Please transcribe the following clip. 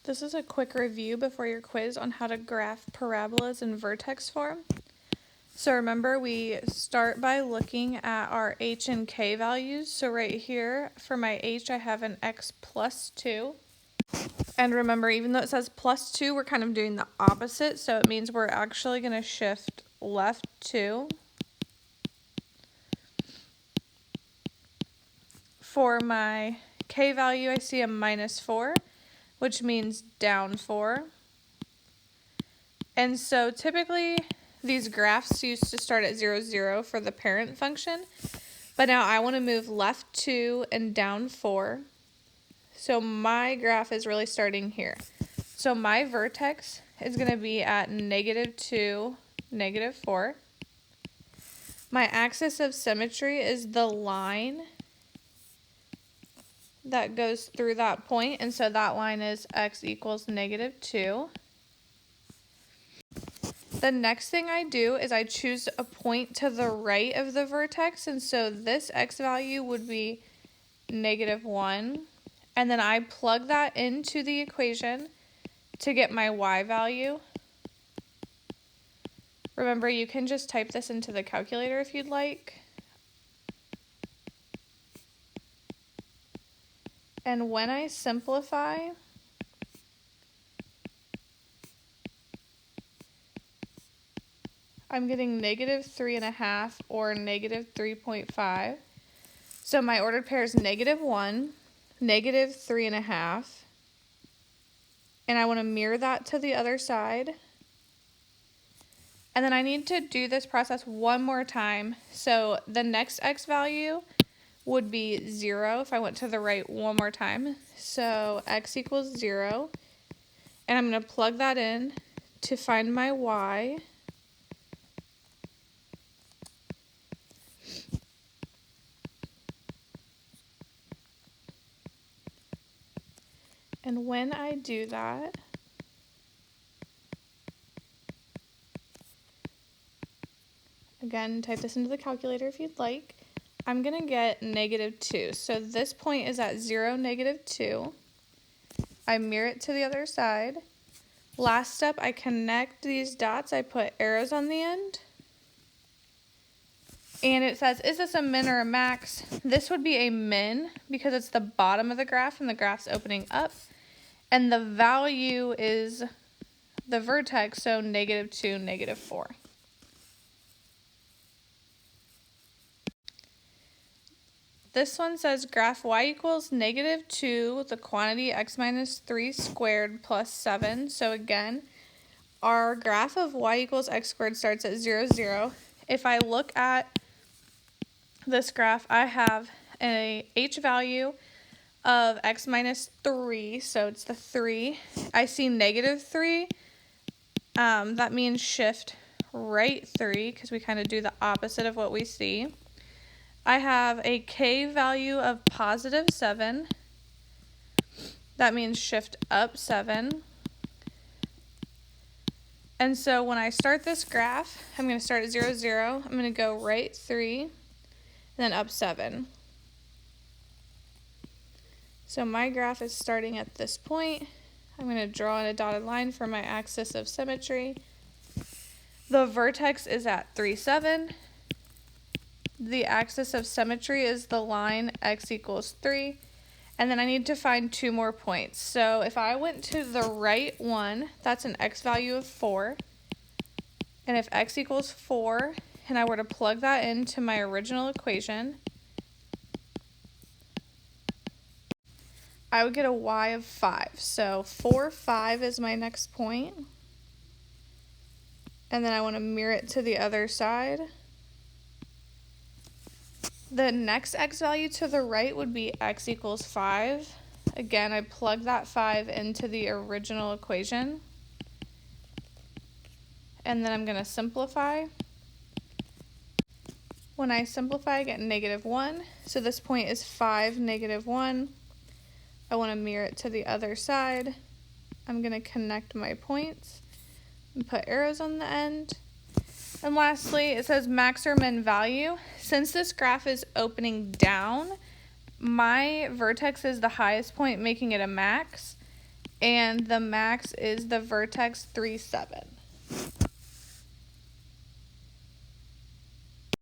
This is a quick review before your quiz on how to graph parabolas in vertex form. So remember, we start by looking at our h and k values. So right here, for my h, I have an x plus 2. And remember, even though it says plus 2, we're kind of doing the opposite. So it means we're actually going to shift left 2. For my k value, I see a minus 4, which means down 4. And so typically these graphs used to start at 0, 0 for the parent function, but now I want to move left 2 and down 4. So my graph is really starting here. So my vertex is going to be at -2, -4. My axis of symmetry is the line that goes through that point, and so that line is x equals -2. The next thing I do is I choose a point to the right of the vertex, and so this x value would be -1, and then I plug that into the equation to get my y value. Remember, you can just type this into the calculator if you'd like. And when I simplify, I'm getting -3.5 or -3.5. So my ordered pair is -1, -3.5. And I want to mirror that to the other side. And then I need to do this process one more time. So the next x value would be 0 if I went to the right one more time. So x equals 0. And I'm going to plug that in to find my y. And when I do that, again, type this into the calculator if you'd like, I'm going to get -2. So this point is at 0, -2. I mirror it to the other side. Last step, I connect these dots. I put arrows on the end. And it says, is this a min or a max? This would be a min because it's the bottom of the graph and the graph's opening up. And the value is the vertex, so -2, -4. This one says graph y equals -2, the quantity x minus 3 squared plus 7. So again, our graph of y equals x squared starts at 0, 0. If I look at this graph, I have a h value of x minus 3, so it's the 3. I see -3. That means shift right 3 because we kind of do the opposite of what we see. I have a k value of +7. That means shift up 7. And so when I start this graph, I'm going to start at 0, 0. I'm going to go right 3, and then up 7. So my graph is starting at this point. I'm going to draw in a dotted line for my axis of symmetry. The vertex is at 3, 7. The axis of symmetry is the line x equals 3. And then I need to find 2 more points. So if I went to the right one, that's an x value of 4. And if x equals 4, and I were to plug that into my original equation, I would get a y of 5. So 4, 5 is my next point. And then I want to mirror it to the other side. The next x value to the right would be x equals 5. Again, I plug that 5 into the original equation. And then I'm going to simplify. When I simplify, I get -1. So this point is 5, -1. I want to mirror it to the other side. I'm going to connect my points and put arrows on the end. And lastly, it says max or min value. Since this graph is opening down, my vertex is the highest point, making it a max. and the max is the vertex 3, 7.